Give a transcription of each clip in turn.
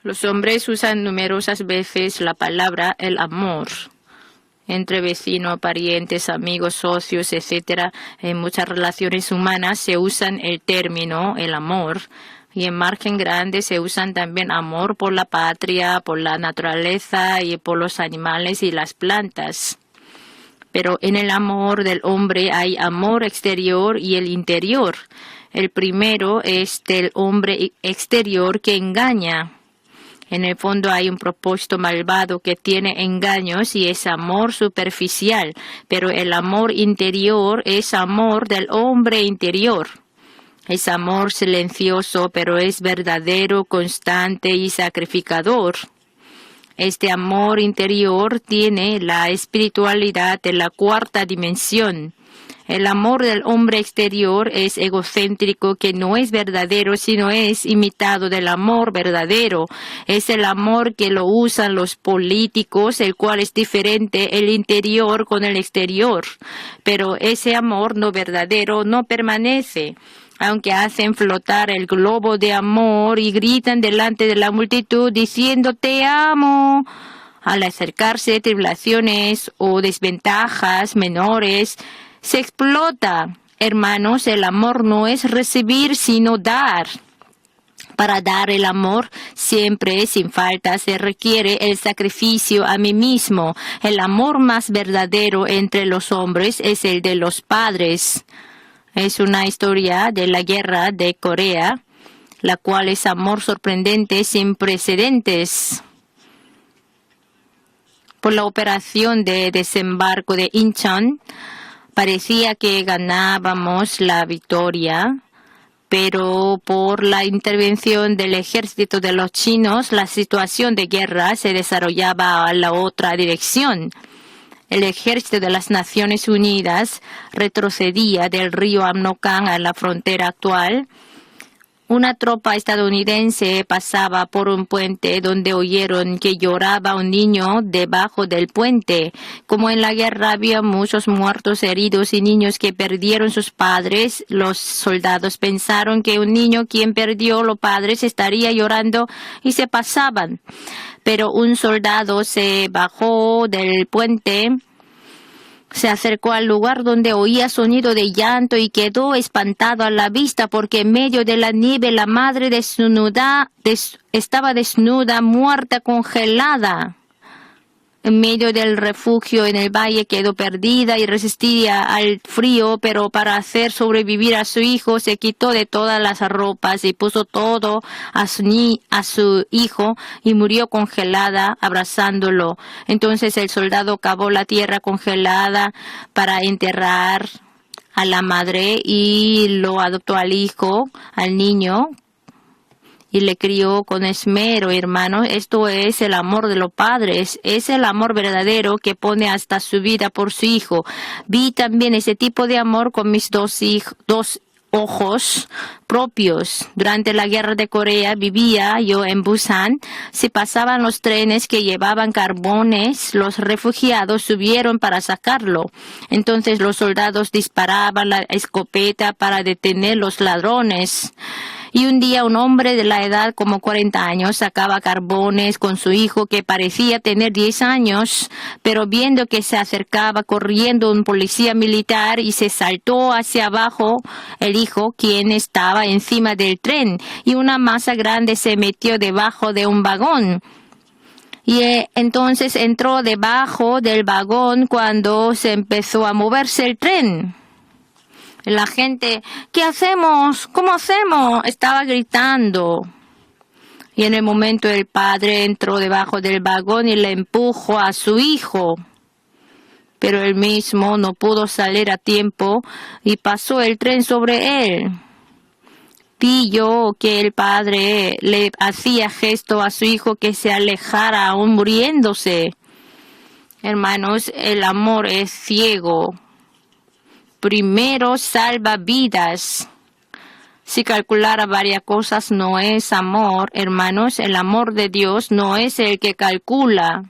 Los hombres usan numerosas veces la palabra el amor. Entre vecinos, parientes, amigos, socios, etc. En muchas relaciones humanas se usan el término el amor. Y en margen grande se usan también amor por la patria, por la naturaleza y por los animales y las plantas. Pero en el amor del hombre hay amor exterior y el interior. El primero es del hombre exterior que engaña. En el fondo hay un propósito malvado que tiene engaños y es amor superficial, pero el amor interior es amor del hombre interior. Es amor silencioso, pero es verdadero, constante y sacrificador. Este amor interior tiene la espiritualidad de la cuarta dimensión. El amor del hombre exterior es egocéntrico, que no es verdadero, sino es imitado del amor verdadero. Es el amor que lo usan los políticos, el cual es diferente el interior con el exterior. Pero ese amor no verdadero no permanece. Aunque hacen flotar el globo de amor y gritan delante de la multitud diciendo «te amo». Al acercarse tribulaciones o desventajas menores, se explota. Hermanos, el amor no es recibir, sino dar. Para dar el amor, siempre, sin falta, se requiere el sacrificio a mí mismo. El amor más verdadero entre los hombres es el de los padres. Es una historia de la guerra de Corea, la cual es amor sorprendente sin precedentes. Por la operación de desembarco de Incheon, parecía que ganábamos la victoria, pero por la intervención del ejército de los chinos, la situación de guerra se desarrollaba a la otra dirección. El ejército de las Naciones Unidas retrocedía del río Amnokang a la frontera actual. Una tropa estadounidense pasaba por un puente donde oyeron que lloraba un niño debajo del puente. Como en la guerra había muchos muertos, heridos y niños que perdieron sus padres, los soldados pensaron que un niño quien perdió los padres estaría llorando y se pasaban. Pero un soldado se bajó del puente, se acercó al lugar donde oía sonido de llanto y quedó espantado a la vista porque en medio de la nieve la madre estaba desnuda, muerta, congelada. En medio del refugio en el valle quedó perdida y resistía al frío, pero para hacer sobrevivir a su hijo se quitó de todas las ropas y puso todo a su hijo y murió congelada abrazándolo. Entonces el soldado cavó la tierra congelada para enterrar a la madre y lo adoptó al hijo, al niño, y le crió con esmero, hermanos. Esto es el amor de los padres. Es el amor verdadero que pone hasta su vida por su hijo. Vi también ese tipo de amor con mis dos ojos propios. Durante la guerra de Corea vivía yo en Busan. Se pasaban los trenes que llevaban carbones. Los refugiados subieron para sacarlo. Entonces los soldados disparaban la escopeta para detener los ladrones. Y un día un hombre de la edad como 40 años sacaba carbones con su hijo que parecía tener 10 años, pero viendo que se acercaba corriendo un policía militar y se saltó hacia abajo el hijo, quien estaba encima del tren, y una masa grande se metió debajo de un vagón. Y entonces entró debajo del vagón cuando se empezó a moverse el tren. La gente, ¿qué hacemos? ¿Cómo hacemos? Estaba gritando. Y en el momento el padre entró debajo del vagón y le empujó a su hijo. Pero él mismo no pudo salir a tiempo y pasó el tren sobre él. Vi yo que el padre le hacía gesto a su hijo que se alejara aún muriéndose. Hermanos, el amor es ciego. Primero salva vidas. Si calculara varias cosas no es amor, hermanos, el amor de Dios no es el que calcula.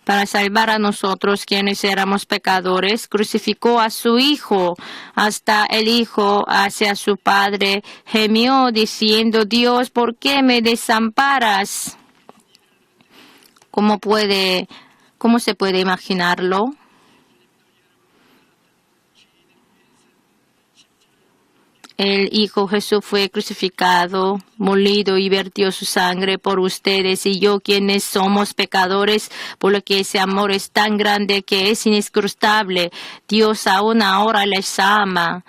para salvar a nosotros quienes éramos pecadores, crucificó a su Hijo. Hasta el Hijo hacia su Padre gemió diciendo: Dios, ¿por qué me desamparas? ¿Cómo se puede imaginarlo? El Hijo Jesús fue crucificado, molido y vertió su sangre por ustedes y yo, quienes somos pecadores, por lo que ese amor es tan grande que es inescrutable. Dios aún ahora les ama.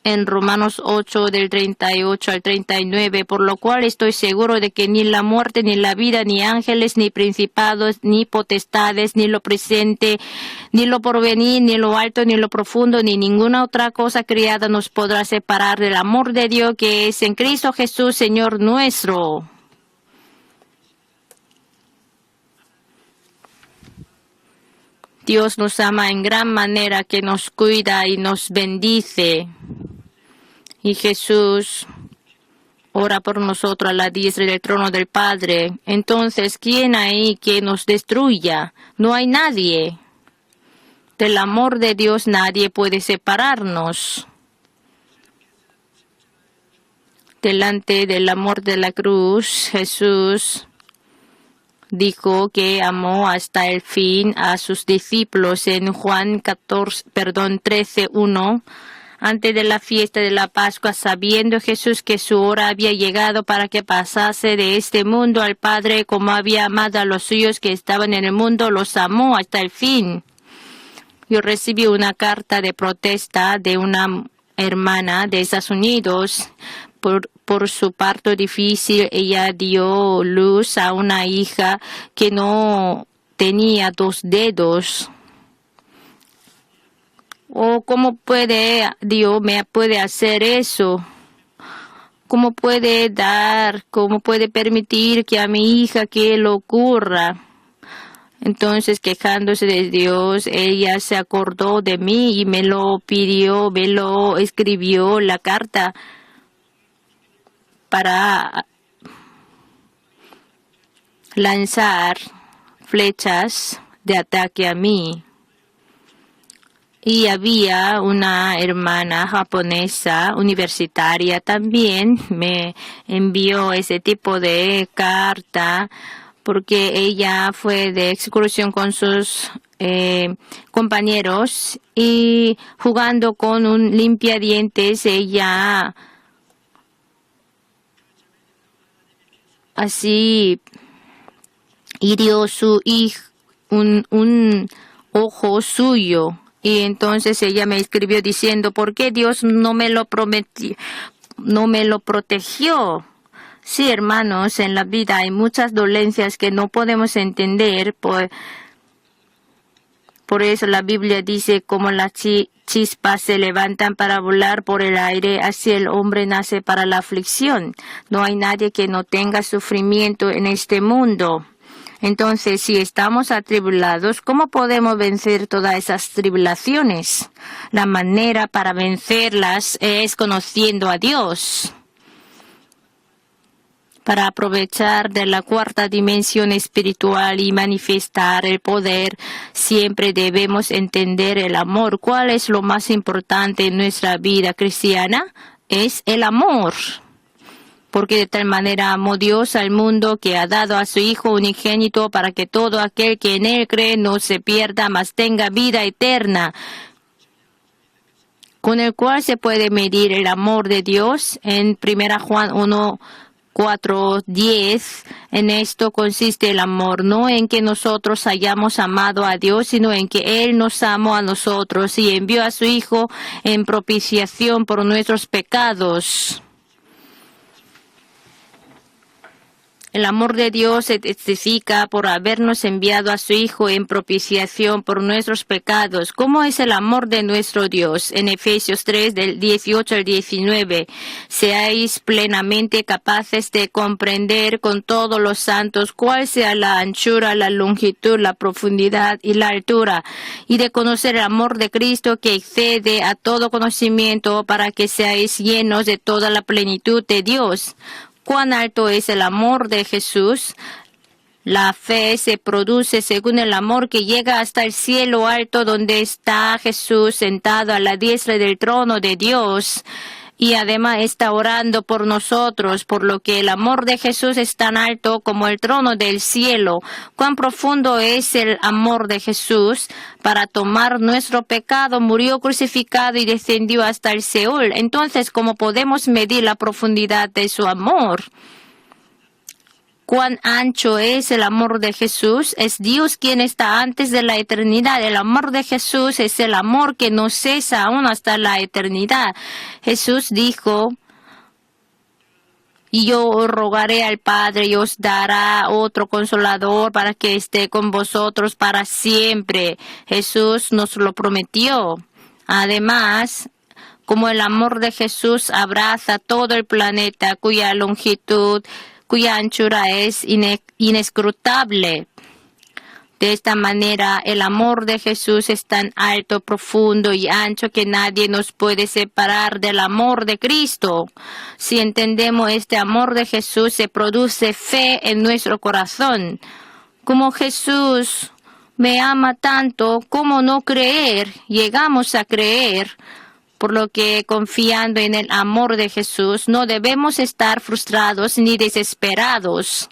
En Romanos 8, del 38 al 39, por lo cual estoy seguro de que ni la muerte, ni la vida, ni ángeles, ni principados, ni potestades, ni lo presente, ni lo porvenir, ni lo alto, ni lo profundo, ni ninguna otra cosa creada nos podrá separar del amor de Dios que es en Cristo Jesús, Señor nuestro. Dios nos ama en gran manera, que nos cuida y nos bendice. Y Jesús ora por nosotros a la diestra del trono del Padre. Entonces, ¿quién hay que nos destruya? No hay nadie. Del amor de Dios nadie puede separarnos. Delante del amor de la cruz, Jesús dijo que amó hasta el fin a sus discípulos en Juan 13:1. Antes de la fiesta de la Pascua, sabiendo Jesús que su hora había llegado para que pasase de este mundo al Padre, como había amado a los suyos que estaban en el mundo, los amó hasta el fin. Yo recibí una carta de protesta de una hermana de Estados Unidos. Por su parto difícil, ella dio luz a una hija que no tenía 2 dedos. ¿Cómo puede Dios me puede hacer eso? ¿Cómo puede permitir que a mi hija que lo ocurra? Entonces, quejándose de Dios, ella se acordó de mí y me lo pidió, me lo escribió la carta para lanzar flechas de ataque a mí. Y había una hermana japonesa universitaria también me envió ese tipo de carta porque ella fue de excursión con sus compañeros y jugando con un limpiadientes, ella así hirió su hijo, un ojo suyo. Y entonces ella me escribió diciendo: ¿por qué Dios no me lo prometió, no me lo protegió? Sí, hermanos, en la vida hay muchas dolencias que no podemos entender. Por eso la Biblia dice: como las chispas se levantan para volar por el aire, así el hombre nace para la aflicción. No hay nadie que no tenga sufrimiento en este mundo. Entonces, si estamos atribulados, ¿cómo podemos vencer todas esas tribulaciones? La manera para vencerlas es conociendo a Dios. Para aprovechar de la 4ª dimensión espiritual y manifestar el poder, siempre debemos entender el amor. ¿Cuál es lo más importante en nuestra vida cristiana? Es el amor. Porque de tal manera amó Dios al mundo que ha dado a su Hijo unigénito para que todo aquel que en Él cree no se pierda, mas tenga vida eterna, con el cual se puede medir el amor de Dios. En 1 Juan 1:4-10, en esto consiste el amor, no en que nosotros hayamos amado a Dios, sino en que Él nos amó a nosotros y envió a su Hijo en propiciación por nuestros pecados. El amor de Dios se testifica por habernos enviado a su Hijo en propiciación por nuestros pecados. ¿Cómo es el amor de nuestro Dios? En Efesios 3, del 18 al 19. Seáis plenamente capaces de comprender con todos los santos cuál sea la anchura, la longitud, la profundidad y la altura, y de conocer el amor de Cristo que excede a todo conocimiento, para que seáis llenos de toda la plenitud de Dios. ¿Cuán alto es el amor de Jesús? La fe se produce según el amor que llega hasta el cielo alto donde está Jesús sentado a la diestra del trono de Dios. Y además está orando por nosotros, por lo que el amor de Jesús es tan alto como el trono del cielo. Cuán profundo es el amor de Jesús. Para tomar nuestro pecado, murió crucificado y descendió hasta el Seol. Entonces, ¿cómo podemos medir la profundidad de su amor? Cuán ancho es el amor de Jesús. Es Dios quien está antes de la eternidad. El amor de Jesús es el amor que no cesa aún hasta la eternidad. Jesús dijo, y yo rogaré al Padre y os dará otro consolador para que esté con vosotros para siempre. Jesús nos lo prometió. Además, como el amor de Jesús abraza todo el planeta cuya longitud, cuya anchura es inescrutable. De esta manera, el amor de Jesús es tan alto, profundo y ancho que nadie nos puede separar del amor de Cristo. Si entendemos este amor de Jesús, se produce fe en nuestro corazón. Como Jesús me ama tanto, ¿cómo no creer? Llegamos a creer. Por lo que, confiando en el amor de Jesús, no debemos estar frustrados ni desesperados.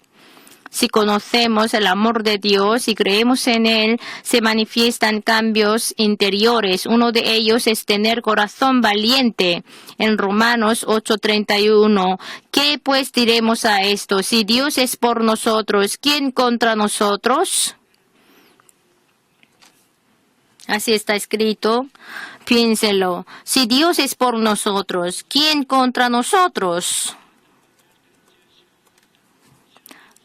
Si conocemos el amor de Dios y creemos en Él, se manifiestan cambios interiores. Uno de ellos es tener corazón valiente. En Romanos 8:31, ¿qué pues diremos a esto? Si Dios es por nosotros, ¿quién contra nosotros? Así está escrito. Piénselo. Si Dios es por nosotros, ¿quién contra nosotros?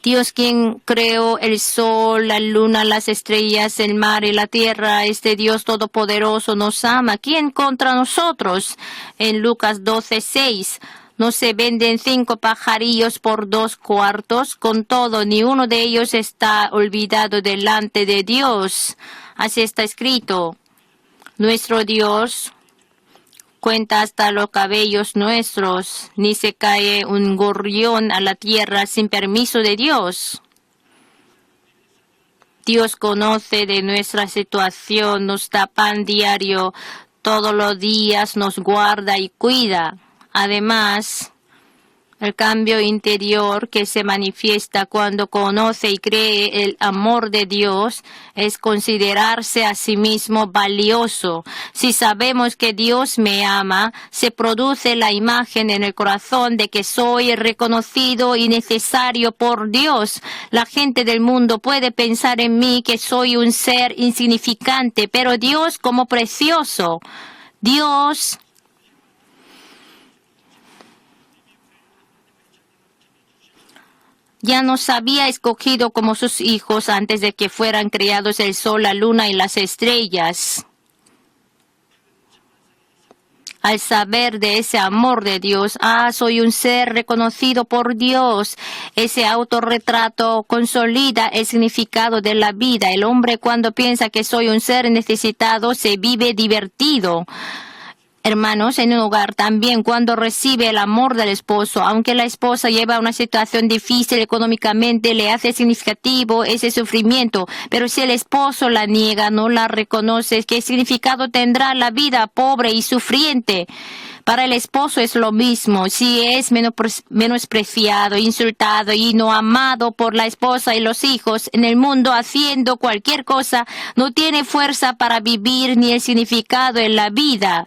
Dios quien creó el sol, la luna, las estrellas, el mar y la tierra, este Dios todopoderoso nos ama. ¿Quién contra nosotros? En Lucas 12:6. No se venden 5 pajarillos por 2 cuartos. Con todo, ni uno de ellos está olvidado delante de Dios. Así está escrito. Nuestro Dios cuenta hasta los cabellos nuestros, ni se cae un gorrión a la tierra sin permiso de Dios. Dios conoce de nuestra situación, nos da pan diario, todos los días nos guarda y cuida. Además, el cambio interior que se manifiesta cuando conoce y cree el amor de Dios es considerarse a sí mismo valioso. Si sabemos que Dios me ama, se produce la imagen en el corazón de que soy reconocido y necesario por Dios. La gente del mundo puede pensar en mí que soy un ser insignificante, pero Dios como precioso. Dios ya nos había escogido como sus hijos antes de que fueran creados el sol, la luna y las estrellas. Al saber de ese amor de Dios, soy un ser reconocido por Dios. Ese autorretrato consolida el significado de la vida. El hombre cuando piensa que soy un ser necesitado se vive divertido. Hermanos, en un hogar también cuando recibe el amor del esposo, aunque la esposa lleva una situación difícil económicamente, le hace significativo ese sufrimiento. Pero si el esposo la niega, no la reconoce, ¿qué significado tendrá la vida pobre y sufriente? Para el esposo es lo mismo. Si es menospreciado, insultado y no amado por la esposa y los hijos en el mundo haciendo cualquier cosa, no tiene fuerza para vivir ni el significado en la vida.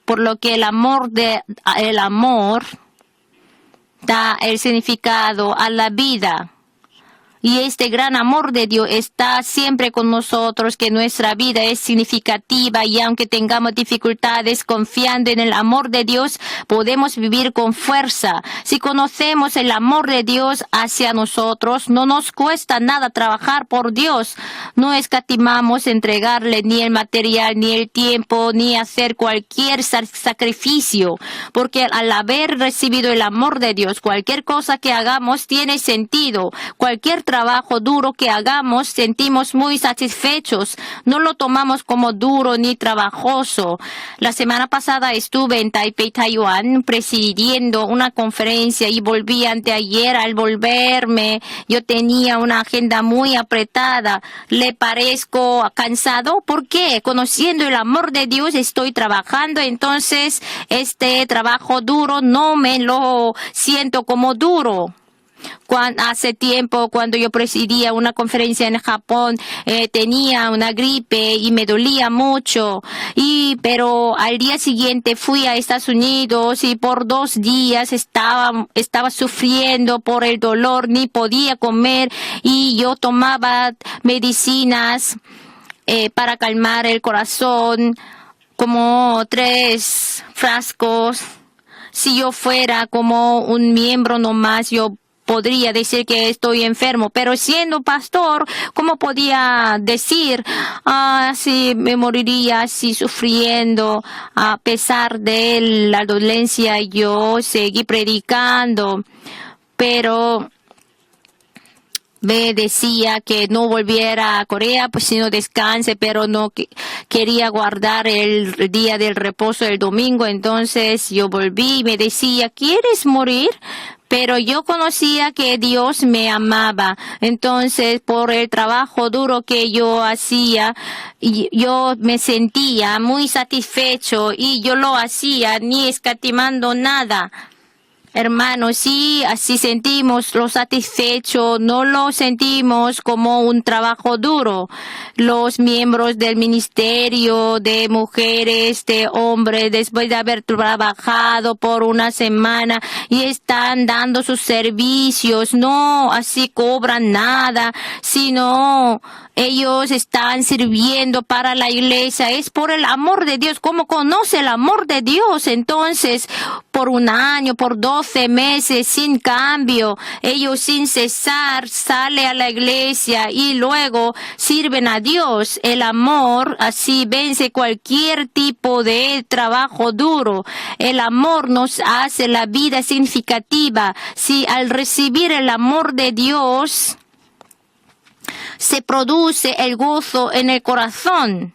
Por lo que el amor da el significado a la vida. Y este gran amor de Dios está siempre con nosotros, que nuestra vida es significativa y aunque tengamos dificultades, confiando en el amor de Dios, podemos vivir con fuerza. Si conocemos el amor de Dios hacia nosotros, no nos cuesta nada trabajar por Dios. No escatimamos entregarle ni el material, ni el tiempo, ni hacer cualquier sacrificio, porque al haber recibido el amor de Dios, cualquier cosa que hagamos tiene sentido. Cualquier trabajo duro que hagamos, sentimos muy satisfechos. No lo tomamos como duro ni trabajoso. La semana pasada estuve en Taipei, Taiwán, presidiendo una conferencia y volví anteayer. Al volverme, yo tenía una agenda muy apretada. ¿Le parezco cansado? ¿Por qué? Conociendo el amor de Dios estoy trabajando, entonces este trabajo duro no me lo siento como duro. Hace tiempo, cuando yo presidía una conferencia en Japón, tenía una gripe y me dolía mucho. Pero al día siguiente fui a Estados Unidos y por 2 días estaba sufriendo por el dolor, ni podía comer y yo tomaba medicinas para calmar el corazón, como 3 frascos. Si yo fuera como un miembro nomás, yo podría decir que estoy enfermo, pero siendo pastor, ¿cómo podía decir si me moriría así sufriendo? A pesar de la dolencia, yo seguí predicando, pero me decía que no volviera a Corea, pues si no descanse, pero no quería guardar el día del reposo el domingo. Entonces yo volví y me decía, ¿quieres morir? Pero yo conocía que Dios me amaba. Entonces, por el trabajo duro que yo hacía, yo me sentía muy satisfecho y yo lo hacía ni escatimando nada. Hermanos, sí, así sentimos lo satisfecho, no lo sentimos como un trabajo duro. Los miembros del ministerio, de mujeres, de hombres, después de haber trabajado por una semana y están dando sus servicios, no así cobran nada, sino ellos están sirviendo para la iglesia. Es por el amor de Dios. ¿Cómo conoce el amor de Dios? Entonces, por 1 año, por 12 meses, sin cambio, ellos sin cesar salen a la iglesia y luego sirven a Dios. El amor así vence cualquier tipo de trabajo duro. El amor nos hace la vida significativa. Si al recibir el amor de Dios, se produce el gozo en el corazón.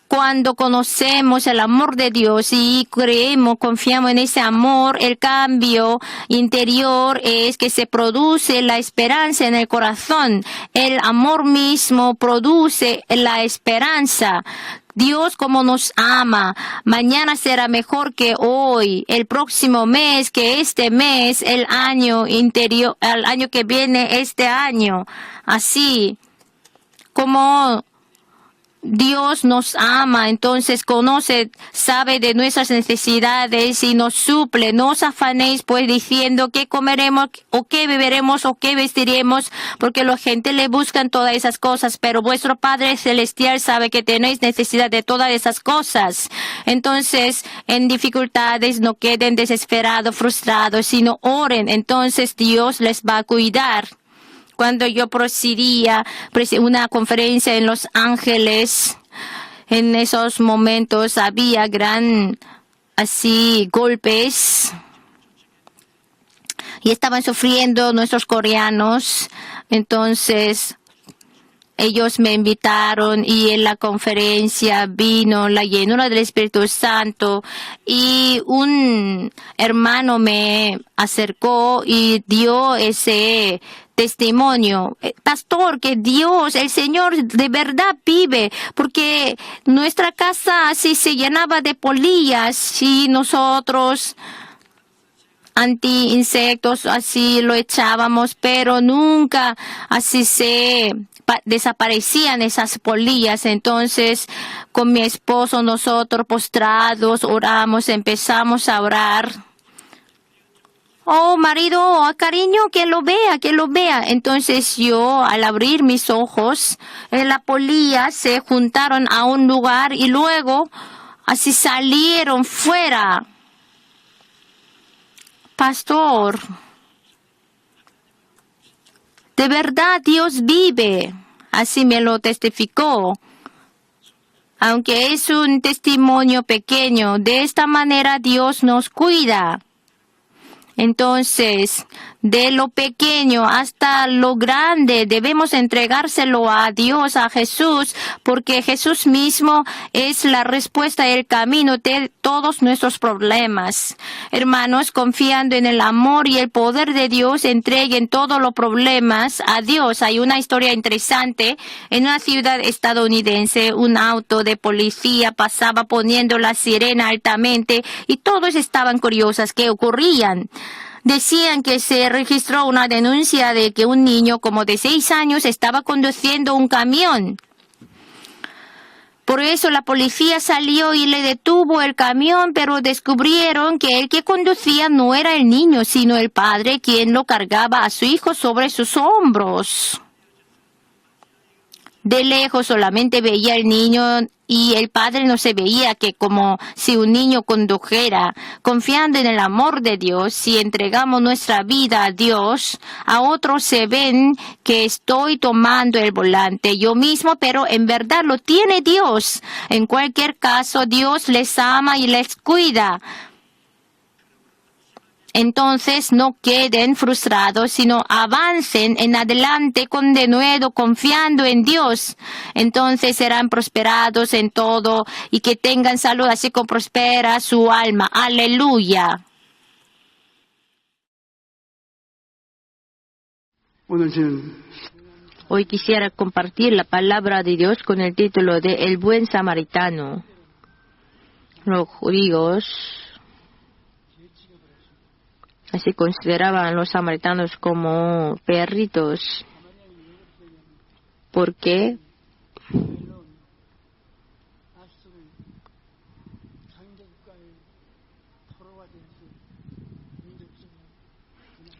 Cuando conocemos el amor de Dios y creemos, confiamos en ese amor, el cambio interior es que se produce la esperanza en el corazón. El amor mismo produce la esperanza. Dios como nos ama, mañana será mejor que hoy, el próximo mes que este mes, el año interior, el año que viene este año. Así como Dios nos ama, entonces conoce, sabe de nuestras necesidades y nos suple. No os afanéis pues diciendo qué comeremos o qué beberemos o qué vestiremos, porque la gente le buscan todas esas cosas, pero vuestro Padre Celestial sabe que tenéis necesidad de todas esas cosas. Entonces, en dificultades no queden desesperados, frustrados, sino oren, entonces Dios les va a cuidar. Cuando yo presidía una conferencia en Los Ángeles, en esos momentos había golpes y estaban sufriendo nuestros coreanos. Entonces ellos me invitaron y en la conferencia vino la llenura del Espíritu Santo y un hermano me acercó y dio ese testimonio. Pastor, que Dios, el Señor de verdad vive, porque nuestra casa así se llenaba de polillas y nosotros anti-insectos así lo echábamos, pero nunca así desaparecían esas polillas. Entonces, con mi esposo, nosotros postrados oramos, empezamos a orar. Oh, marido, cariño, que lo vea, que lo vea. Entonces yo, al abrir mis ojos, las polillas se juntaron a un lugar y luego así salieron fuera. Pastor, de verdad Dios vive. Así me lo testificó. Aunque es un testimonio pequeño, de esta manera Dios nos cuida. Entonces, de lo pequeño hasta lo grande, debemos entregárselo a Dios, a Jesús, porque Jesús mismo es la respuesta y el camino de todos nuestros problemas. Hermanos, confiando en el amor y el poder de Dios, entreguen todos los problemas a Dios. Hay una historia interesante. En una ciudad estadounidense, un auto de policía pasaba poniendo la sirena altamente y todos estaban curiosos qué ocurrían. Decían que se registró una denuncia de que un niño como de 6 años estaba conduciendo un camión. Por eso la policía salió y le detuvo el camión, pero descubrieron que el que conducía no era el niño, sino el padre, quien lo cargaba a su hijo sobre sus hombros. De lejos solamente veía el niño y el padre no se veía, que como si un niño condujera. Confiando en el amor de Dios, si entregamos nuestra vida a Dios, a otros se ven que estoy tomando el volante yo mismo, pero en verdad lo tiene Dios. En cualquier caso, Dios les ama y les cuida. Entonces no queden frustrados, sino avancen en adelante con denuedo, confiando en Dios. Entonces serán prosperados en todo y que tengan salud, así como prospera su alma. Aleluya. Hoy quisiera compartir la palabra de Dios con el título de El buen samaritano. Los judíos así consideraban a los samaritanos como perritos, porque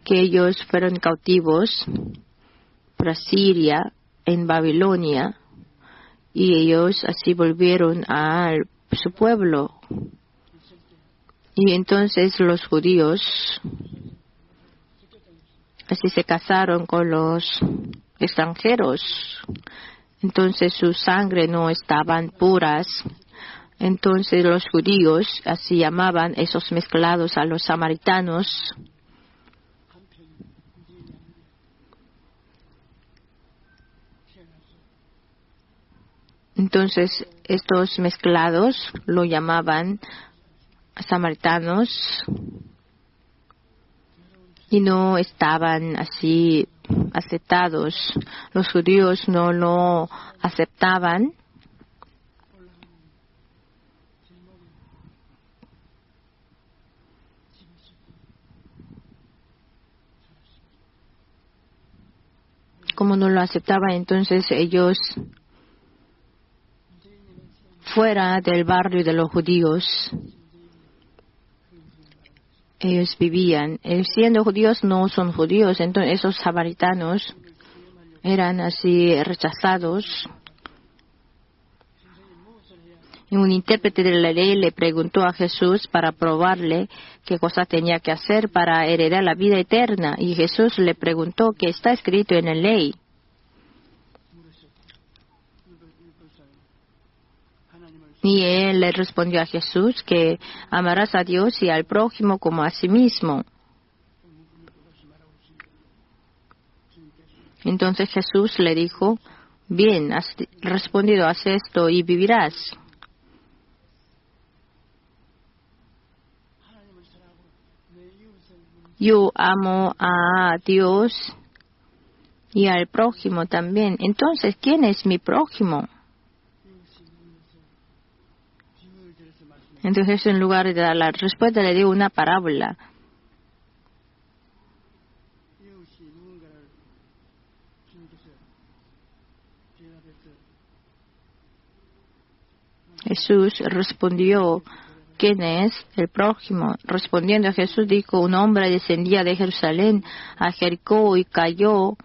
que ellos fueron cautivos por Asiria en Babilonia y ellos así volvieron a su pueblo. Y entonces los judíos así se casaron con los extranjeros. Entonces su sangre no estaban puras. Entonces los judíos así llamaban esos mezclados a los samaritanos. Entonces estos mezclados lo llamaban samaritanos y no estaban así aceptados. Los judíos no lo aceptaban. Como no lo aceptaban, entonces ellos fuera del barrio de los judíos, ellos vivían. Siendo judíos, no son judíos. Entonces esos samaritanos eran así rechazados. Y un intérprete de la ley le preguntó a Jesús para probarle qué cosa tenía que hacer para heredar la vida eterna. Y Jesús le preguntó qué está escrito en la ley. Y él le respondió a Jesús que amarás a Dios y al prójimo como a sí mismo. Entonces Jesús le dijo, bien, has respondido, haz esto y vivirás. Yo amo a Dios y al prójimo también. Entonces, ¿quién es mi prójimo? Entonces, en lugar de dar la respuesta, le dio una parábola. Jesús respondió, ¿quién es el prójimo? Respondiendo a Jesús dijo, un hombre descendía de Jerusalén a Jericó y cayó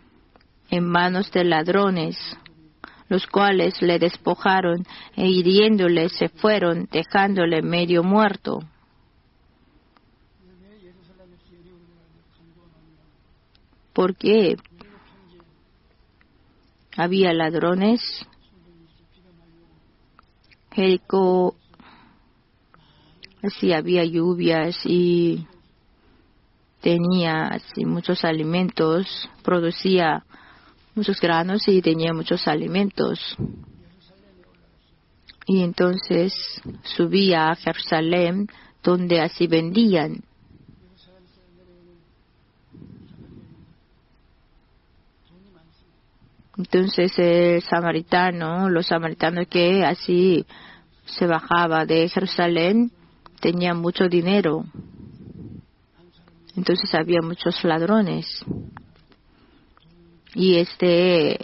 en manos de ladrones, los cuales le despojaron e hiriéndole se fueron, dejándole medio muerto. ¿Por qué? Había ladrones. Jericó, así había lluvias y tenía así muchos alimentos, producía muchos granos y tenía muchos alimentos. Y entonces subía a Jerusalén, donde así vendían. Entonces los samaritanos que así se bajaba de Jerusalén, tenían mucho dinero. Entonces había muchos ladrones. Y este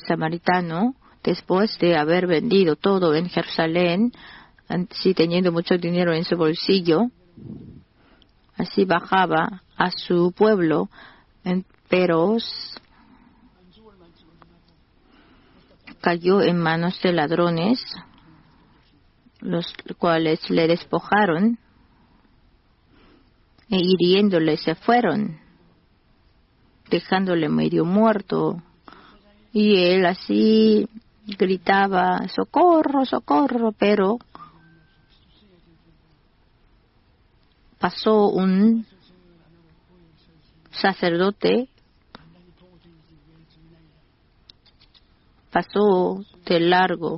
samaritano, después de haber vendido todo en Jerusalén, así teniendo mucho dinero en su bolsillo, así bajaba a su pueblo, pero cayó en manos de ladrones, los cuales le despojaron e hiriéndole se fueron, dejándole medio muerto. Y él así gritaba, socorro, socorro, pero pasó un sacerdote, pasó de largo.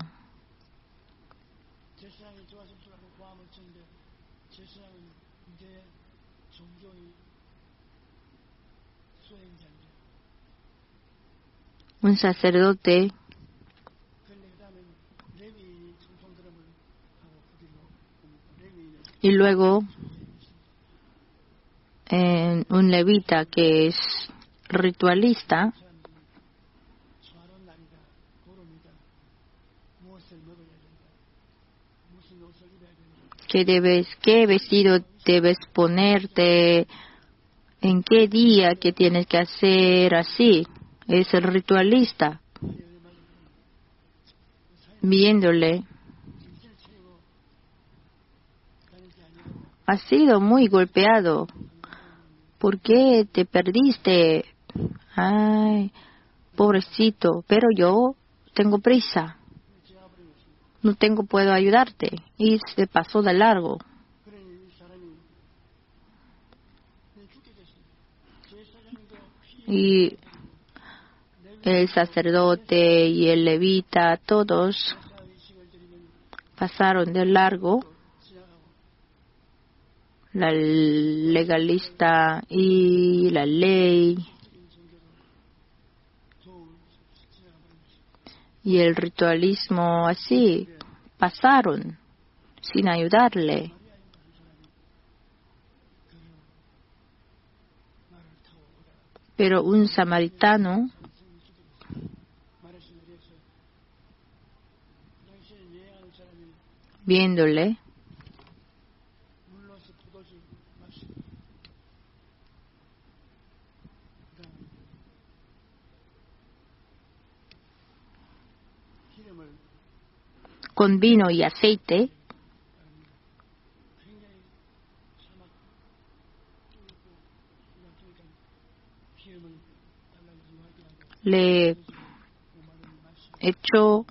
Un sacerdote y luego un levita que es ritualista, qué vestido debes ponerte, en qué día, qué tienes que hacer, así. Es el ritualista. Viéndole, has sido muy golpeado. ¿Por qué te perdiste? Ay, pobrecito, pero yo tengo prisa. No puedo ayudarte. Y se pasó de largo. Y el sacerdote y el levita, todos pasaron de largo. La legalista y la ley y el ritualismo así pasaron sin ayudarle. Pero un samaritano viéndole, con vino y aceite, le echó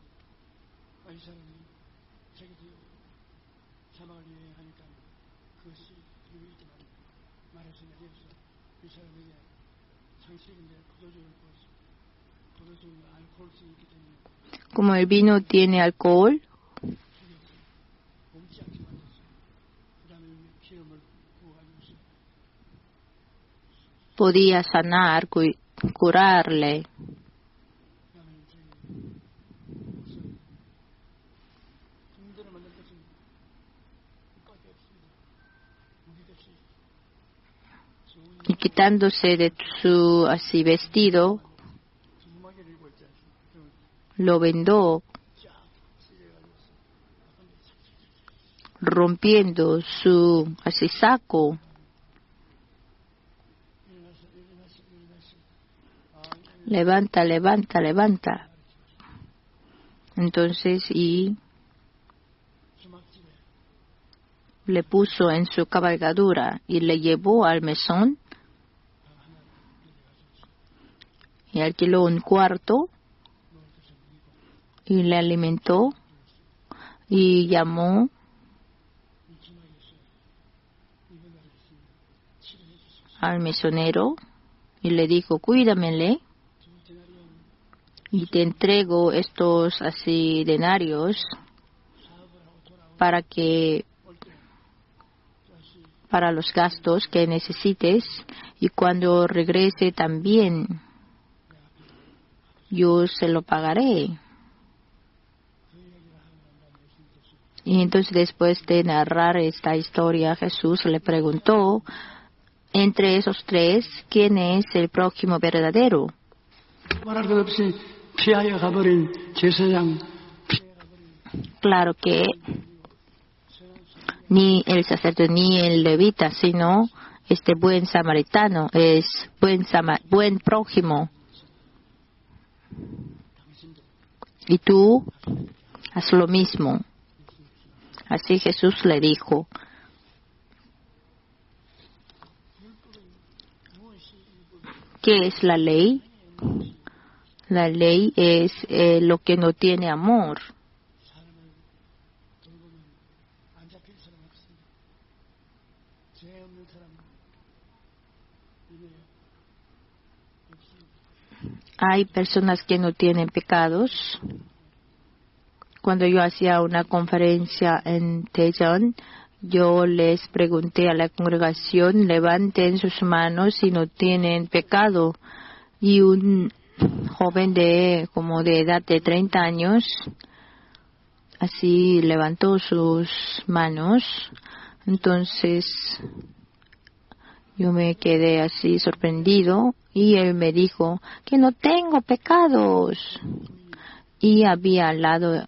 como el vino tiene alcohol, podía sanar, curarle. Y quitándose de su así vestido, lo vendó, rompiendo su así saco. Levanta, levanta, levanta. Entonces, y le puso en su cabalgadura y le llevó al mesón y alquiló un cuarto y le alimentó y llamó al mesonero y le dijo, cuídamele y te entrego estos así denarios para los gastos que necesites, y cuando regrese también yo se lo pagaré. Y entonces, después de narrar esta historia, Jesús le preguntó, entre esos tres, ¿quién es el prójimo verdadero? Claro que ni el sacerdote ni el levita, sino este buen samaritano es buen prójimo. Y tú haz lo mismo. Así Jesús le dijo. ¿Qué es la ley? La ley es lo que no tiene amor. Hay personas que no tienen pecados. Cuando yo hacía una conferencia en Daejeon, yo les pregunté a la congregación, levanten sus manos si no tienen pecado. Y un joven de edad de 30 años, así levantó sus manos. Entonces yo me quedé así sorprendido y él me dijo que no tengo pecados. Y había al lado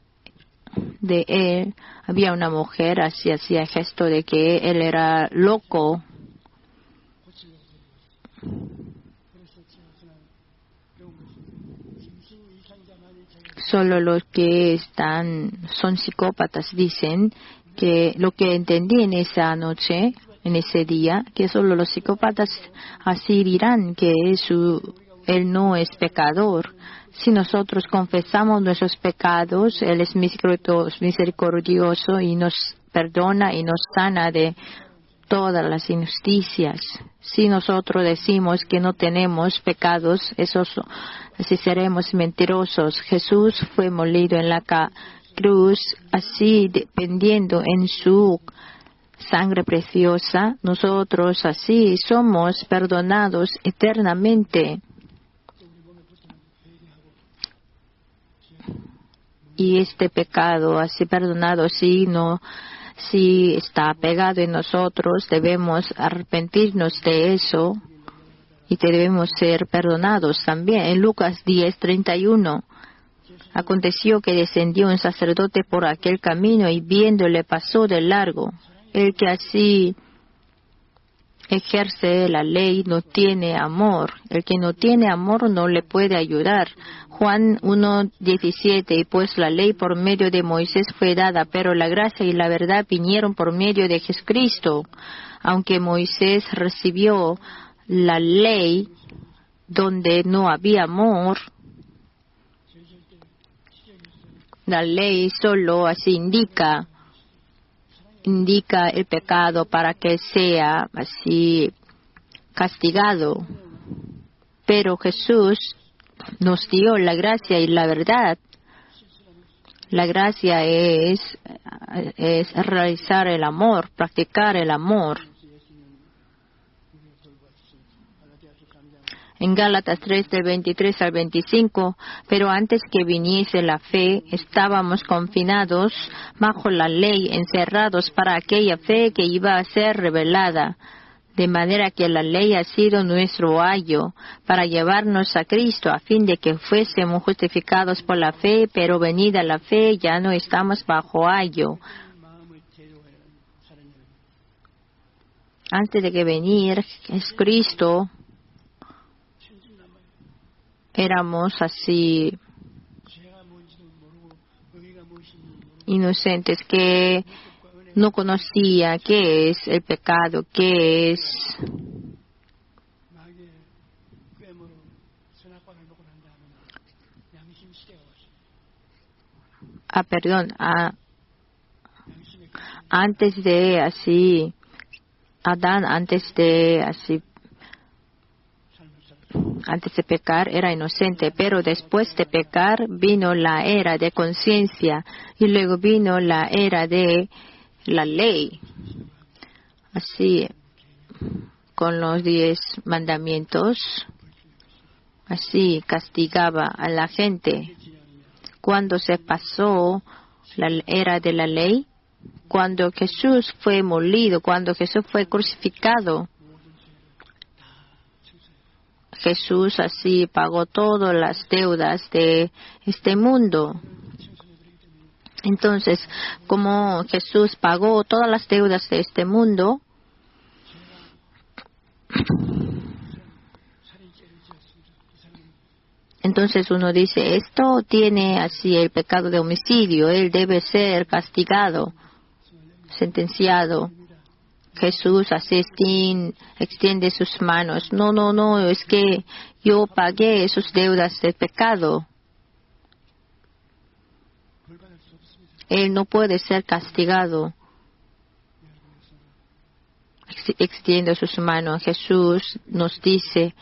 de él, había una mujer, así hacía gesto de que él era loco. Solo los que son psicópatas dicen que lo que entendí en esa noche, en ese día, que solo los psicópatas así dirán que él no es pecador. Si nosotros confesamos nuestros pecados, Él es misericordioso y nos perdona y nos sana de todas las injusticias. Si nosotros decimos que no tenemos pecados, así seremos mentirosos. Jesús fue molido en la cruz, así dependiendo en su sangre preciosa. Nosotros así somos perdonados eternamente. Y este pecado así perdonado, si está pegado en nosotros, debemos arrepentirnos de eso y debemos ser perdonados también. En Lucas 10:31, aconteció que descendió un sacerdote por aquel camino y viéndole pasó de largo. El que así ejerce la ley no tiene amor. El que no tiene amor no le puede ayudar. Juan 1:17, y pues la ley por medio de Moisés fue dada, pero la gracia y la verdad vinieron por medio de Jesucristo. Aunque Moisés recibió la ley donde no había amor, la ley solo así indica el pecado para que sea así castigado. Pero Jesús nos dio la gracia y la verdad. La gracia es realizar el amor, practicar el amor. En Gálatas 3, del 23 al 25, pero antes que viniese la fe, estábamos confinados bajo la ley, encerrados para aquella fe que iba a ser revelada. De manera que la ley ha sido nuestro ayo para llevarnos a Cristo, a fin de que fuésemos justificados por la fe, pero venida la fe ya no estamos bajo ayo. Antes de que venir es Cristo, éramos así inocentes, que no conocía qué es el pecado, qué es antes de así Antes de pecar era inocente, pero después de pecar vino la era de conciencia y luego vino la era de la ley. Así, con los 10 mandamientos, así castigaba a la gente. Cuando se pasó la era de la ley, cuando Jesús fue molido, cuando Jesús fue crucificado, Jesús así pagó todas las deudas de este mundo. Entonces, como Jesús pagó todas las deudas de este mundo, entonces uno dice, esto tiene así el pecado de homicidio, él debe ser castigado, sentenciado. Jesús así extiende sus manos. No, es que yo pagué sus deudas de pecado. Él no puede ser castigado. Extiende sus manos. Jesús nos dice,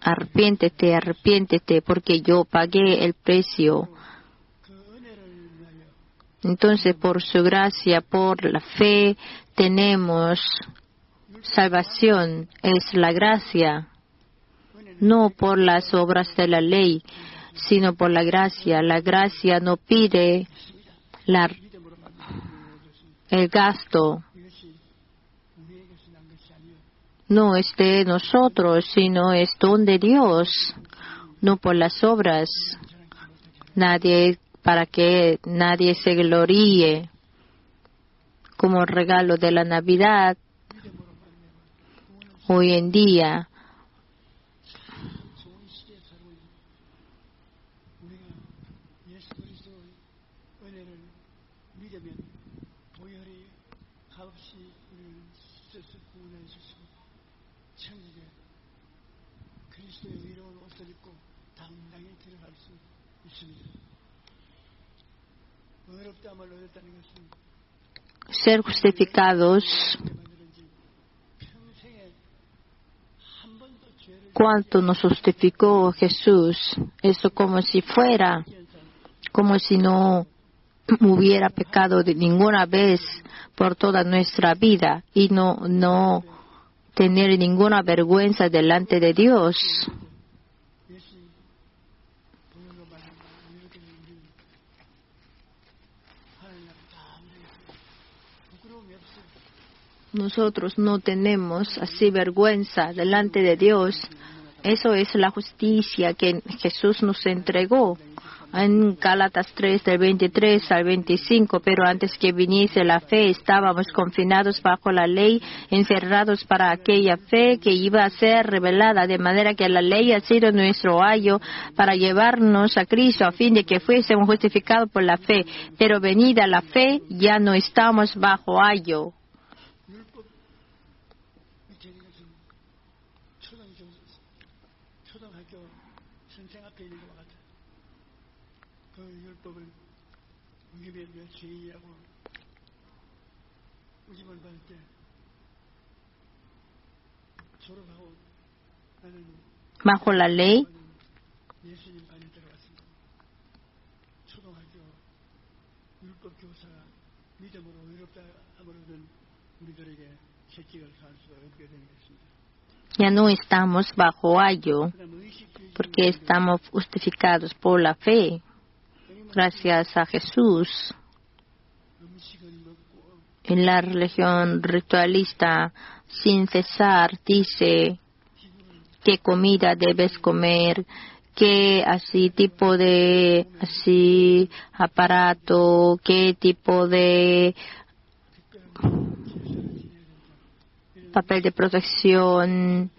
arrepiéntete, porque yo pagué el precio. Entonces, por su gracia, por la fe, tenemos salvación. Es la gracia, no por las obras de la ley, sino por la gracia. La gracia no pide el gasto. No es de nosotros, sino es don de Dios, no por las obras. Para que nadie se gloríe. Como regalo de la Navidad, hoy en día, ser justificados, cuánto nos justificó Jesús, eso como si no hubiera pecado de ninguna vez por toda nuestra vida y no tener ninguna vergüenza delante de Dios. Nosotros no tenemos así vergüenza delante de Dios. Eso es la justicia que Jesús nos entregó. En Gálatas 3, del 23 al 25, pero antes que viniese la fe, estábamos confinados bajo la ley, encerrados para aquella fe que iba a ser revelada, de manera que la ley ha sido nuestro ayo para llevarnos a Cristo, a fin de que fuésemos justificados por la fe. Pero venida la fe, ya no estamos bajo ayo. Bajo la ley, ya no estamos bajo ayo, porque estamos justificados por la fe, gracias a Jesús. En la religión ritualista, sin cesar, dice qué comida debes comer, qué tipo de aparato, qué tipo de papel de protección,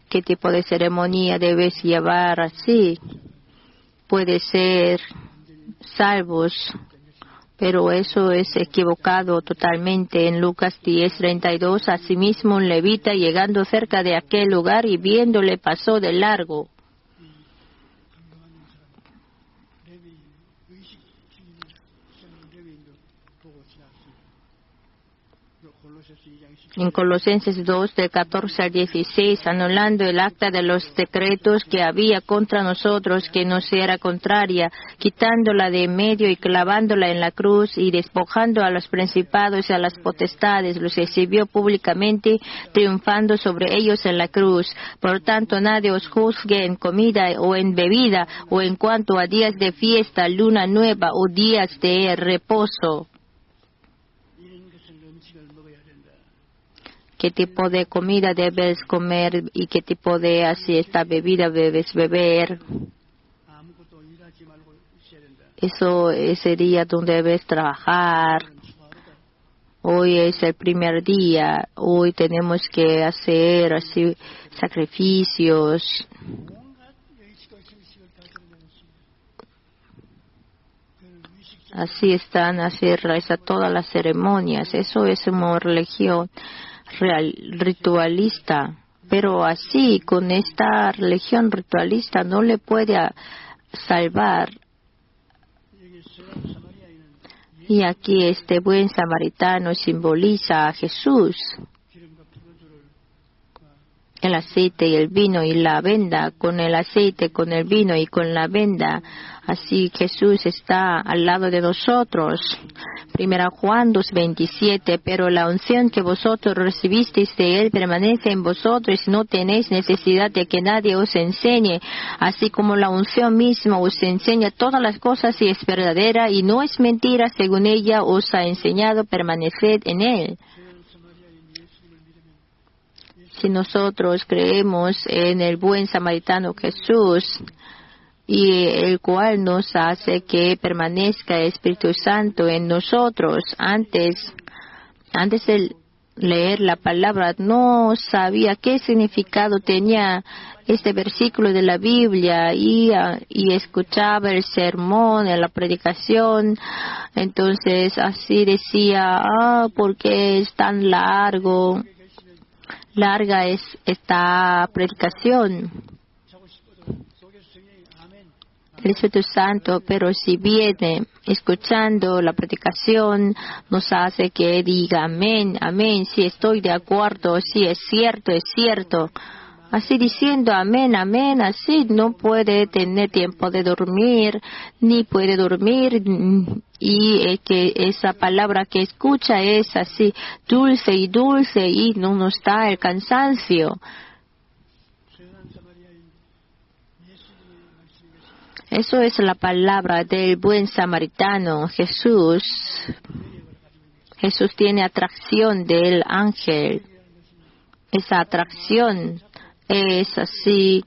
qué tipo de ceremonia debes llevar, así puede ser salvos. Pero eso es equivocado totalmente. En Lucas 10:32, asimismo un levita, llegando cerca de aquel lugar y viéndole, pasó de largo. En Colosenses 2, del 14 al 16, anulando el acta de los decretos que había contra nosotros, que nos era contraria, quitándola de en medio y clavándola en la cruz, y despojando a los principados y a las potestades, los exhibió públicamente, triunfando sobre ellos en la cruz. Por tanto, nadie os juzgue en comida o en bebida, o en cuanto a días de fiesta, luna nueva o días de reposo. ¿Qué tipo de comida debes comer y qué tipo de esta bebida debes beber? Eso ese día donde debes trabajar. Hoy es el primer día. Hoy tenemos que hacer así sacrificios. Así están así realiza todas las ceremonias. Eso es una religión ritualista, pero así con esta religión ritualista no le puede salvar. Y aquí este buen samaritano simboliza a Jesús, el aceite y el vino y la venda, con el aceite, con el vino y con la venda. Así Jesús está al lado de nosotros. 1 Juan 2:27, pero la unción que vosotros recibisteis de Él permanece en vosotros y no tenéis necesidad de que nadie os enseñe, así como la unción misma os enseña todas las cosas y es verdadera y no es mentira, según ella os ha enseñado, permaneced en Él. Si nosotros creemos en el buen samaritano Jesús, y el cual nos hace que permanezca el Espíritu Santo en nosotros. Antes de leer la palabra no sabía qué significado tenía este versículo de la Biblia y escuchaba el sermón, la predicación. Entonces así decía, ¿por qué es tan larga es esta predicación? El Espíritu Santo, pero si viene escuchando la predicación, nos hace que diga amén, amén, si estoy de acuerdo, si es cierto, es cierto. Así diciendo amén, amén, así no puede tener tiempo de dormir, ni puede dormir, y que esa palabra que escucha es así dulce y no nos da el cansancio. Eso es la palabra del buen samaritano, Jesús. Jesús tiene atracción del ángel. Esa atracción es así,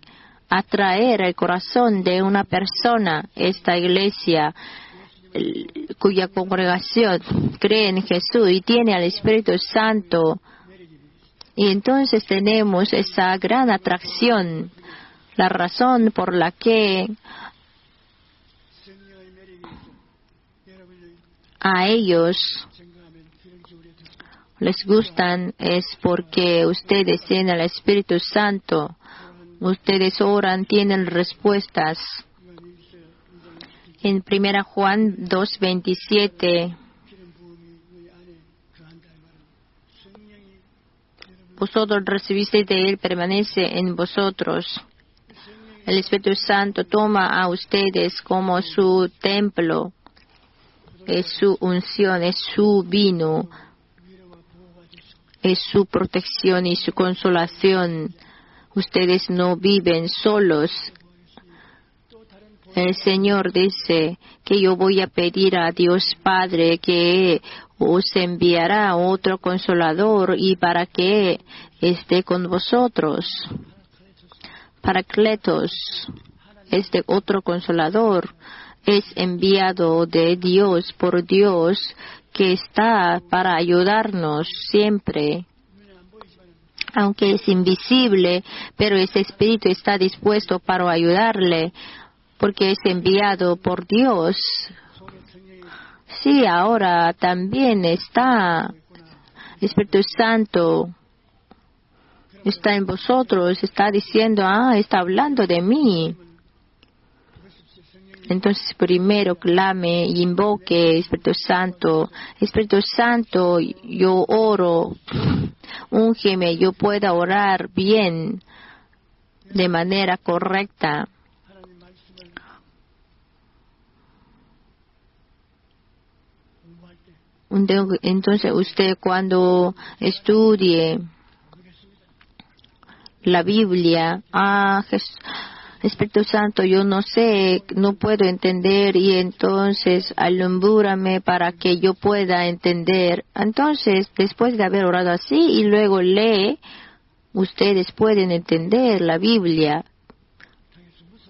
atraer el corazón de una persona. Esta iglesia, cuya congregación cree en Jesús y tiene al Espíritu Santo. Y entonces tenemos esa gran atracción. La razón por la que a ellos les gustan es porque ustedes tienen el Espíritu Santo, ustedes oran, tienen respuestas. En 1 Juan 2:27, vosotros recibisteis de Él, permanece en vosotros. El Espíritu Santo toma a ustedes como su templo. Es su unción, es su vino, es su protección y su consolación. Ustedes no viven solos. El Señor dice que yo voy a pedir a Dios Padre que os enviará otro consolador y para que esté con vosotros. Paracletos, este otro consolador, es enviado de Dios por Dios, que está para ayudarnos siempre. Aunque es invisible, pero ese Espíritu está dispuesto para ayudarle, porque es enviado por Dios. Sí, ahora también está Espíritu Santo, está en vosotros, está diciendo, está hablando de mí. Entonces primero clame y invoque Espíritu Santo. Espíritu Santo, yo oro, úngeme, yo pueda orar bien, de manera correcta. Entonces usted cuando estudie la Biblia, Espíritu Santo, yo no sé, no puedo entender, y entonces alumbrame para que yo pueda entender. Entonces, después de haber orado así y luego lee, ustedes pueden entender la Biblia.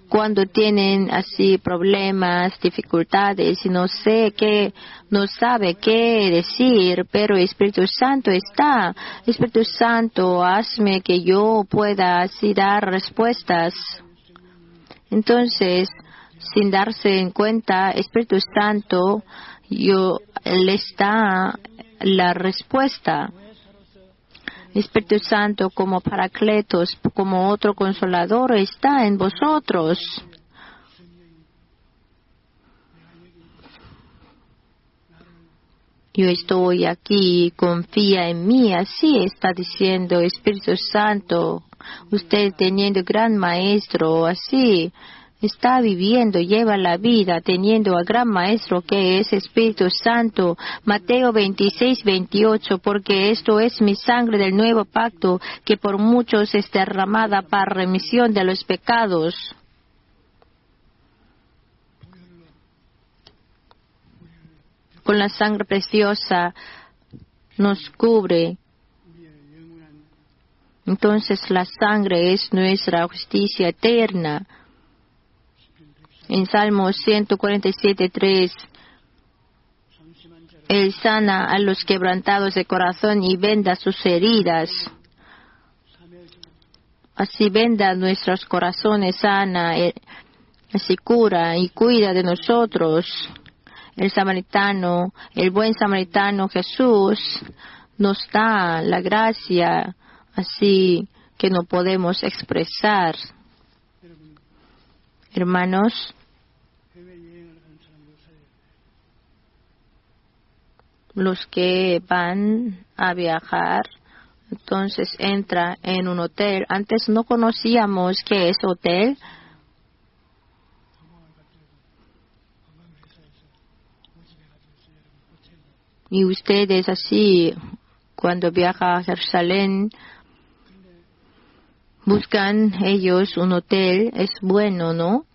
Cuando tienen así problemas, dificultades, y no sabe qué decir, pero Espíritu Santo está. Espíritu Santo, hazme que yo pueda así dar respuestas. Entonces, sin darse en cuenta, Espíritu Santo, Él está la respuesta. Espíritu Santo, como Paracletos, como otro consolador, está en vosotros. Yo estoy aquí, confía en mí, así está diciendo Espíritu Santo. Usted teniendo gran maestro, así está viviendo, lleva la vida teniendo al gran maestro que es Espíritu Santo. Mateo 26:28, porque esto es mi sangre del nuevo pacto, que por muchos es derramada para remisión de los pecados. Con la sangre preciosa nos cubre. Entonces la sangre es nuestra justicia eterna. En Salmo 147:3, Él sana a los quebrantados de corazón y venda sus heridas. Así venda nuestros corazones, sana, así cura y cuida de nosotros. El samaritano, el buen samaritano Jesús, nos da la gracia así que no podemos expresar. Hermanos, los que van a viajar, entonces entra en un hotel. Antes no conocíamos qué es hotel. Y ustedes así, cuando viajan a Jerusalén, buscan ellos un hotel. Es bueno, ¿no?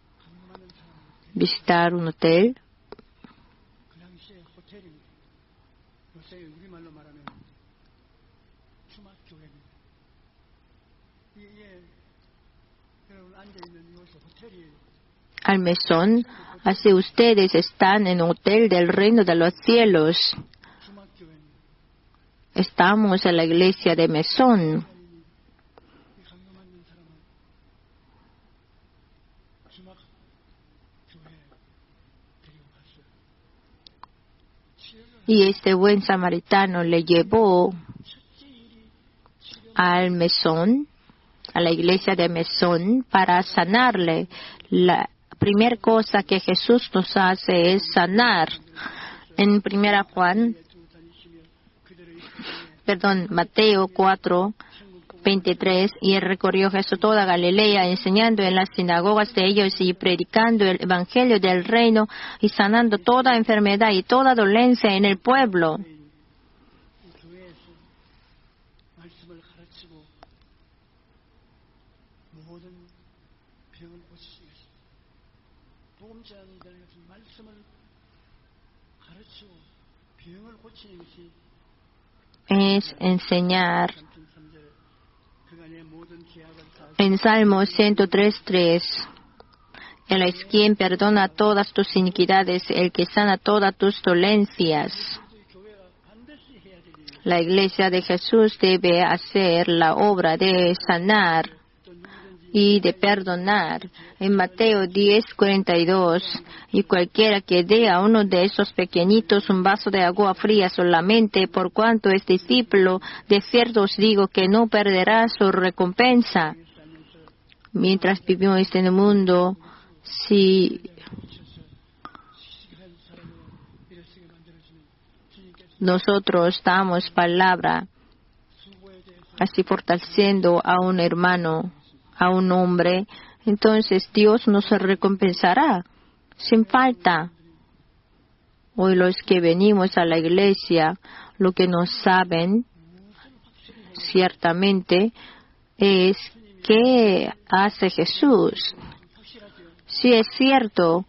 Visitar un hotel. Al mesón, así ustedes están en un hotel del reino de los cielos. Estamos en la iglesia de mesón. Y este buen samaritano le llevó al mesón, a la iglesia de mesón, para sanarle. La primera cosa que Jesús nos hace es sanar. En Mateo 4:23, y recorrió Jesús toda Galilea, enseñando en las sinagogas de ellos y predicando el evangelio del reino y sanando toda enfermedad y toda dolencia en el pueblo. Es enseñar. En Salmo 103:3, Él es quien perdona todas tus iniquidades, el que sana todas tus dolencias. La iglesia de Jesús debe hacer la obra de sanar y de perdonar. En Mateo 10:42, y cualquiera que dé a uno de esos pequeñitos un vaso de agua fría solamente, por cuanto es discípulo, de cierto os digo que no perderá su recompensa. Mientras vivimos en el mundo, si nosotros damos palabra, así fortaleciendo a un hermano, a un hombre, entonces Dios nos recompensará sin falta. Hoy los que venimos a la iglesia, lo que no saben ciertamente es qué hace Jesús. Si es cierto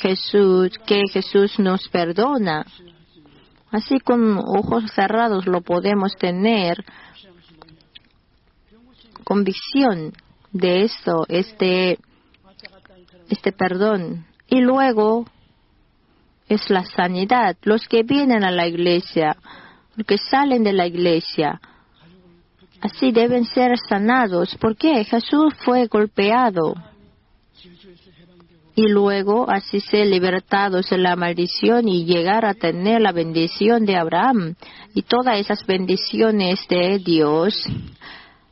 que Jesús nos perdona, así con ojos cerrados lo podemos tener convicción de esto, este perdón. Y luego es la sanidad. Los que vienen a la iglesia, los que salen de la iglesia, así deben ser sanados. ¿Por qué? Jesús fue golpeado. Y luego así ser libertados de la maldición y llegar a tener la bendición de Abraham. Y todas esas bendiciones de Dios,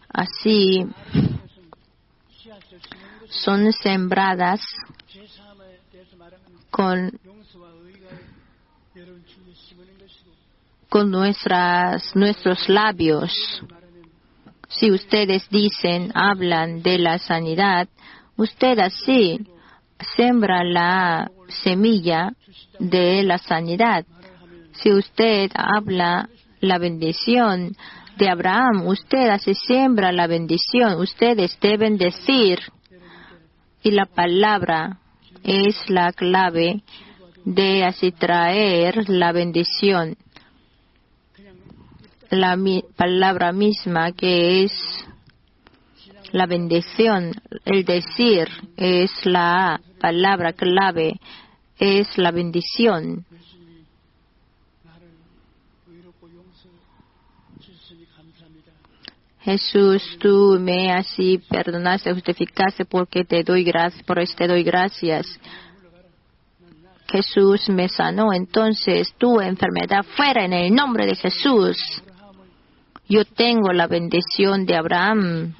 así son sembradas con nuestros labios. Si ustedes hablan de la sanidad, usted así siembra la semilla de la sanidad. Si usted habla la bendición de Abraham, usted así siembra la bendición. Ustedes deben decir, y la palabra es la clave de así traer la bendición. La palabra misma que es la bendición, el decir es la palabra clave, es la bendición. Jesús, tú me así perdonaste, justificaste porque te doy gracias, por eso te doy gracias. Jesús me sanó, entonces tu enfermedad fuera en el nombre de Jesús. Yo tengo la bendición de Abraham.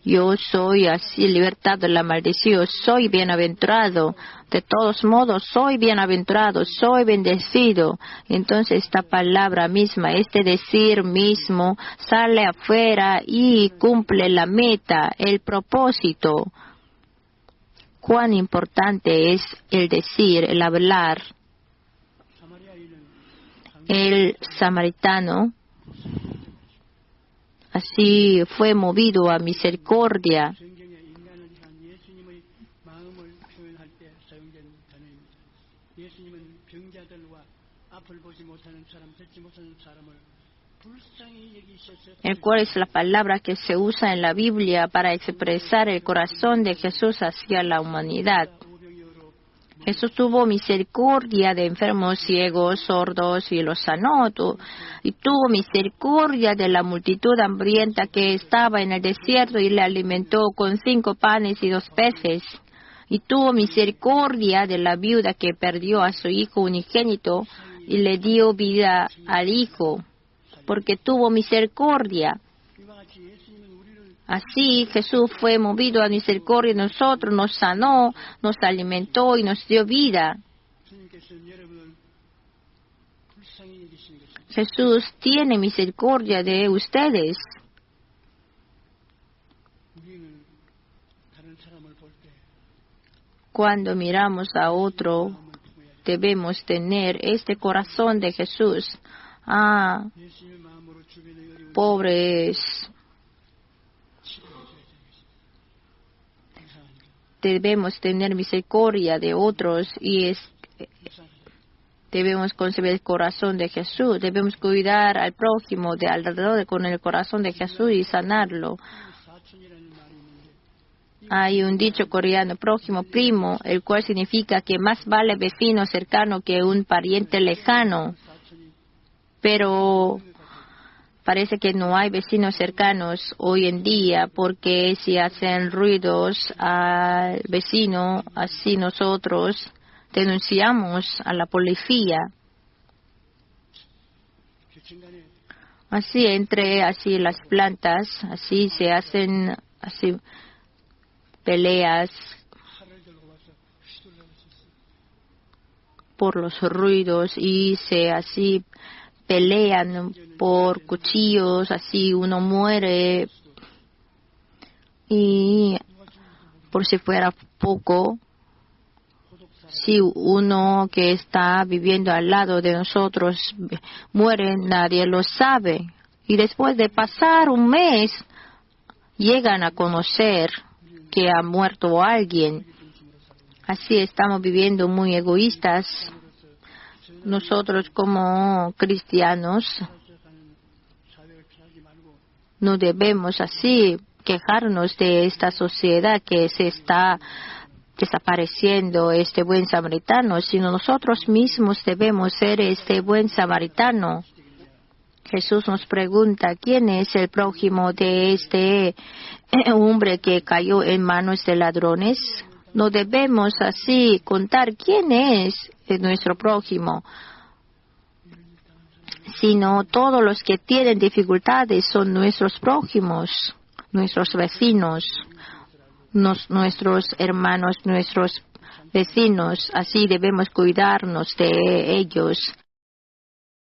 Yo soy así libertado de la maldición. Soy bienaventurado. De todos modos, soy bienaventurado. Soy bendecido. Entonces esta palabra misma, este decir mismo, sale afuera y cumple la meta, el propósito. Cuán importante es el decir, el hablar. El samaritano así fue movido a misericordia. El cual es la palabra que se usa en la Biblia para expresar el corazón de Jesús hacia la humanidad. Jesús tuvo misericordia de enfermos, ciegos, sordos y los sanó. Y tuvo misericordia de la multitud hambrienta que estaba en el desierto y le alimentó con 5 panes y 2 peces. Y tuvo misericordia de la viuda que perdió a su hijo unigénito y le dio vida al hijo, porque tuvo misericordia. Así Jesús fue movido a misericordia de nosotros, nos sanó, nos alimentó y nos dio vida. Jesús tiene misericordia de ustedes. Cuando miramos a otro, debemos tener este corazón de Jesús. Pobres. Debemos tener misericordia de otros y debemos concebir el corazón de Jesús. Debemos cuidar al prójimo de alrededor con el corazón de Jesús y sanarlo. Hay un dicho coreano, prójimo, primo, el cual significa que más vale vecino cercano que un pariente lejano. Pero parece que no hay vecinos cercanos hoy en día, porque si hacen ruidos al vecino, así nosotros denunciamos a la policía. Así entre así las plantas, así se hacen así peleas por los ruidos y se así pelean por cuchillos, así uno muere. Y por si fuera poco, si uno que está viviendo al lado de nosotros muere, nadie lo sabe. Y después de pasar un mes, llegan a conocer que ha muerto alguien. Así estamos viviendo muy egoístas. Nosotros como cristianos no debemos así quejarnos de esta sociedad que se está desapareciendo, este buen samaritano, sino nosotros mismos debemos ser este buen samaritano. Jesús nos pregunta, ¿quién es el prójimo de este hombre que cayó en manos de ladrones? No debemos así contar quién es nuestro prójimo, sino todos los que tienen dificultades son nuestros prójimos, nuestros vecinos, nuestros hermanos, nuestros vecinos. Así debemos cuidarnos de ellos.